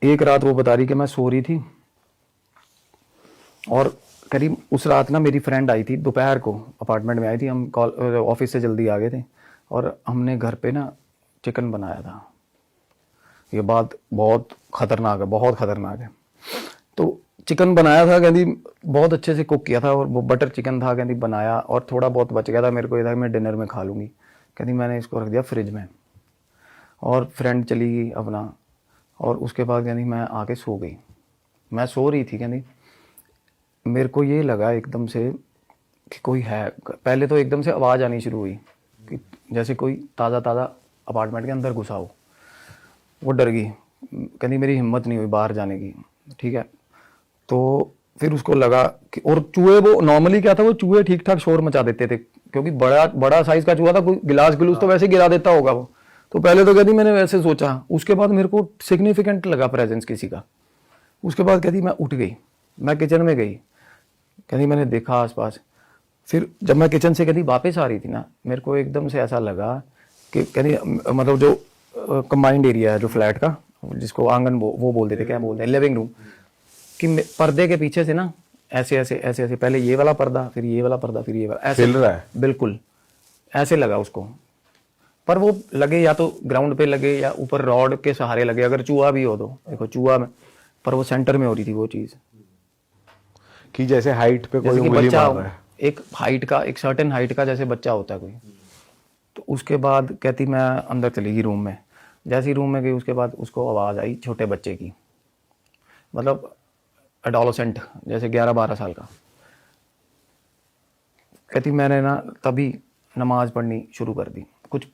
एक रात वो बता रही कि मैं सो रही थी और करीब उस रात ना मेरी फ्रेंड आई थी, दोपहर को अपार्टमेंट में आई थी, हम ऑफिस से जल्दी आ गए थे और हमने घर पे ना चिकन बनाया था। ये बात बहुत खतरनाक है, बहुत खतरनाक है। तो चिकन बनाया था, कहती बहुत अच्छे से कुक किया था और वो बटर चिकन था, कहती बनाया और थोड़ा बहुत बच गया था, मेरे को ये था मैं डिनर में खा लूँगी। कहती मैंने इसको रख दिया फ्रिज में और फ्रेंड चली गई अपना, और उसके बाद कहती मैं आके सो गई। मैं सो रही थी, कहती मेरे को ये लगा एकदम से कि कोई है। पहले तो एकदम से आवाज़ आनी शुरू हुई कि जैसे कोई ताज़ा ताज़ा अपार्टमेंट के अंदर घुसा हो। वो डर गई, कहती मेरी हिम्मत नहीं हुई बाहर जाने की। ठीक है, तो फिर उसको लगा कि, और चूहे, वो नॉर्मली क्या था, वो चूहे ठीक ठाक शोर मचा देते थे क्योंकि बड़ा साइज का चूहा था, कोई गिलास गिलूस तो वैसे गिरा देता होगा वो। तो पहले तो कहती मैंने वैसे सोचा, उसके बाद मेरे को सिग्निफिकेंट लगा प्रेजेंस किसी का। उसके बाद कहती मैं उठ गई, मैं किचन में गई, कहती मैंने देखा आसपास। फिर जब मैं किचन से कहती वापस आ रही थी ना, मेरे को एकदम से ऐसा लगा कि कहती मतलब जो कंबाइंड एरिया है जो फ्लैट का, जिसको आंगन वो बोल देते, क्या बोलते हैं, लिविंग रूम, कि पर्दे के पीछे से ना ऐसे ऐसे ऐसे ऐसे, पहले ये वाला पर्दा, फिर ये वाला पर्दा, फिर ये वाला, ऐसे हिल रहा है। बिल्कुल ऐसे लगा उसको। पर वो लगे या तो ग्राउंड पे लगे या ऊपर रॉड के सहारे लगे, अगर चूहा भी हो तो देखो चूहा में, पर वो सेंटर में हो रही थी वो चीज, कि जैसे हाइट पे कोई जैसे कि उंगली बच्चा मार रहा है। एक हाइट का, एक सर्टेन हाइट का जैसे बच्चा होता है कोई। तो उसके बाद कहती मैं अंदर चली गई रूम में। जैसे ही रूम में गई उसके बाद उसको आवाज़ आई छोटे बच्चे की, मतलब एडोलेसेंट, जैसे 11-12 साल का। कहती मैंने ना तभी नमाज पढ़नी शुरू कर दी, कुछ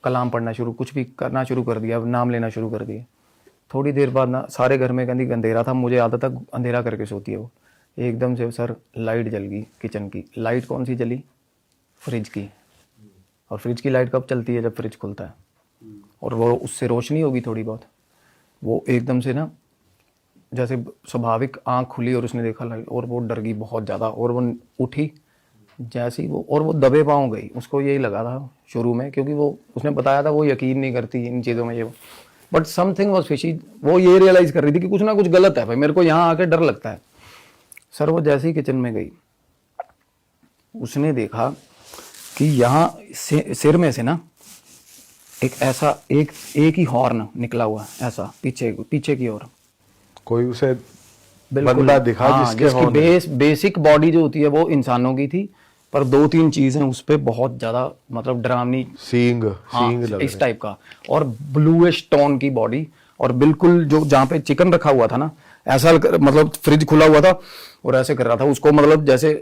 कलाम पढ़ना शुरू, कुछ भी करना शुरू कर दिया, नाम लेना शुरू कर दिया। थोड़ी देर बाद ना सारे घर में कहती अंधेरा था, मुझे आदत तक अंधेरा करके सोती है वो। एकदम से सर लाइट जल गई किचन की। लाइट कौन सी जली? फ्रिज की। और फ्रिज की लाइट कब चलती है? जब फ्रिज खुलता है, और वो उससे रोशनी होगी थोड़ी बहुत। वो एकदम से ना जैसे स्वाभाविक आंख खुली और उसने देखा लाइट, और वो डर गई बहुत ज़्यादा, और वो उठी जैसे ही वो, और वो दबे पाँव गई। उसको यही लगा था शुरू में, क्योंकि वो उसने बताया था वो यकीन नहीं करती इन चीज़ों में, ये बट समथिंग वाज फिशी। वो ये रियलाइज़ कर रही थी कि कुछ ना कुछ गलत है भाई, मेरे को यहाँ आके डर लगता है। सर वो जैसे ही किचन में गई, उसने देखा कि यहाँ सिर में से ना एक ऐसा एक ही हॉर्न निकला हुआ, ऐसा पीछे की ओर। कोई उसे बिल्कुल बंदा दिखा, हाँ, जिसके जिसकी बेसिक बॉडी जो होती है वो इंसानों की थी, पर 2-3 चीजें उस पे बहुत ज्यादा मतलब डरावनी, सींग हाँ, लग इस रहे। टाइप का, और ब्लूइश टोन की बॉडी। और बिल्कुल जो जहाँ पे चिकन रखा हुआ था ना, ऐसा मतलब फ्रिज खुला हुआ था और ऐसे कर रहा था उसको, मतलब जैसे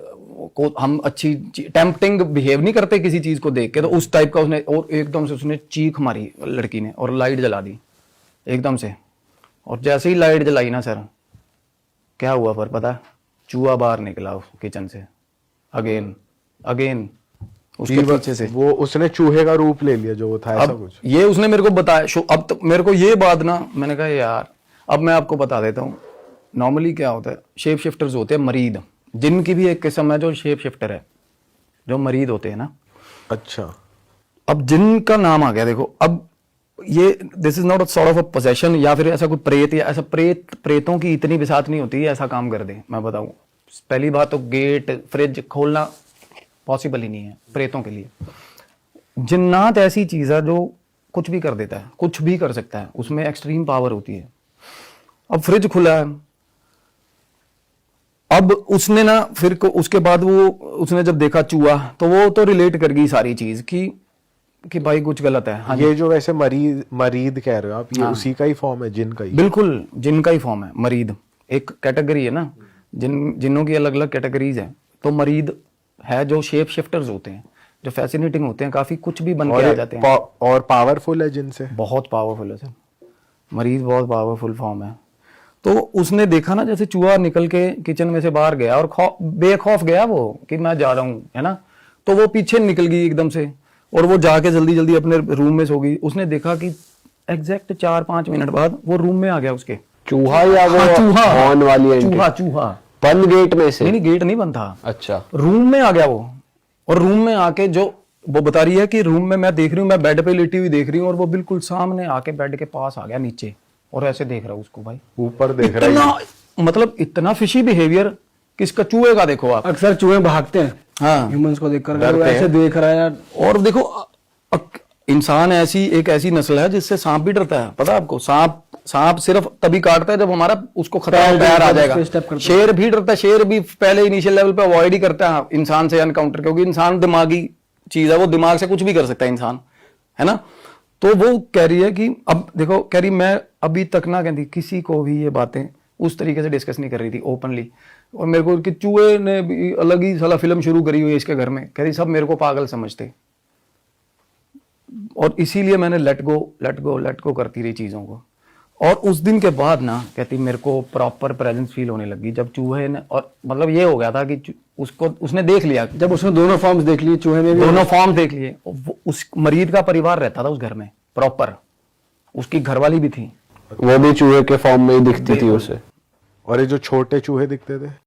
को हम अच्छी टेम्पटिंग बिहेव नहीं करते किसी चीज को देख के, तो उस टाइप का उसने, और एकदम से उसने चीख मारी लड़की ने और लाइट जला दी एकदम से। और जैसे ही लाइट जलाई ना सर, क्या हुआ पर पता? चूहा बाहर निकला उस किचन से अगेन उसके पीछे से। वो उसने चूहे का रूप ले लिया जो वो था, ऐसा कुछ। ये उसने मेरे को बताया। अब तो मेरे को ये बात ना, मैंने कहा यार अब मैं आपको बता देता हूँ। नॉर्मली क्या होता है, शेप शिफ्टर्स होते हैं मरीद, जिनकी भी एक किस्म है जो शेप शिफ्टर है, जो मरीद होते हैं ना। अच्छा, अब जिनका नाम आ गया देखो, अब ये this is not sort of a possession, या फिर ऐसा कोई प्रेत, या ऐसा प्रेतों की इतनी बिसात नहीं होती है ऐसा काम कर दे। मैं बताऊं, पहली बात तो गेट फ्रिज खोलना पॉसिबल ही नहीं है प्रेतों के लिए। जिन्नात ऐसी चीज है जो कुछ भी कर देता है, कुछ भी कर सकता है, उसमें एक्सट्रीम पावर होती है। अब फ्रिज खुला है, अब उसने ना फिर उसके बाद वो उसने जब देखा चूहा, तो वो तो रिलेट कर गई सारी चीज कि भाई कुछ गलत है। हाँ, ये जो वैसे मरीद कह रहे हो आप, ये उसी का ही फॉर्म है, जिन का ही? बिल्कुल जिन का ही फॉर्म है। मरीद एक कैटेगरी है ना, जिन्नों की अलग अलग कैटेगरीज है। तो मरीद है जो शेप शिफ्टर्स होते हैं, जो फैसिनेटिंग होते हैं, काफी कुछ भी बन के आ जाते हैं। और पावरफुल है जिनसे, बहुत पावरफुल है सर। मरीज बहुत पावरफुल फॉर्म है। तो उसने देखा ना जैसे चूहा निकल के किचन में से बाहर गया, और बेखौफ गया वो कि मैं जा रहा हूँ, है ना। तो वो पीछे निकल गई एकदम से, और वो जाके जल्दी जल्दी अपने रूम में सो गई। उसने देखा कि एग्जैक्ट 4-5 मिनट बाद वो रूम में आ गया उसके। चूहा या वो चूहा हॉर्न वाली एंटी? चूहा बंद गेट में से? नहीं, गेट नहीं बंद था। अच्छा, रूम में आ गया वो। और रूम में आके जो वो बता रही है कि रूम में मैं देख रही हूँ, मैं बेड पे लेटी हुई देख रही हूँ, और वो बिल्कुल सामने आके बेड के पास आ गया नीचे, और ऐसे देख रहा हूँ उसको भाई, ऊपर देख रहा है इतना मतलब इतना फिशी बिहेवियर किसका, चूहे का देखो आप। अक्सर चूहे भागते हैं हाँ ह्यूमंस को देखकर, डरते अगर वो ऐसे हैं। देख रहा है यार। और देखो इंसान एक ऐसी नस्ल है जिससे सांप भी डरता है, पता है आपको। सांप सिर्फ तभी काटता है जब हमारा उसको खतरा पैर आ जाएगा। स्टेप करता है। शेर भी डरता है, शेर भी पहले इनिशियल लेवल पे अवॉइड ही करता है इंसान से एनकाउंटर, क्योंकि इंसान दिमागी चीज है, वो दिमाग से कुछ भी कर सकता है इंसान, है ना। तो वो कह रही है कि अब देखो, कह रही मैं अभी तक ना कहती किसी को भी ये बातें उस तरीके से डिस्कस नहीं कर रही थी ओपनली। और मेरे को कि चूहे ने भी अलग ही साला फिल्म शुरू करी हुई है इसके घर में, कह रही सब मेरे को पागल समझते, और इसीलिए मैंने लेट गो करती रही चीज़ों को। और उस दिन के बाद ना कहती मेरे को प्रॉपर प्रेजेंस फील होने लगी जब चूहे ने, और मतलब ये हो गया था कि उसने देख लिया, जब उसने दोनों फॉर्म्स देख लिए, चूहे में भी दोनों फॉर्म देख लिए। उस मरीज का परिवार रहता था उस घर में प्रॉपर, उसकी घरवाली भी थी। वो भी चूहे के फॉर्म में ही दिखती थी उसे। और ये जो छोटे चूहे दिखते थे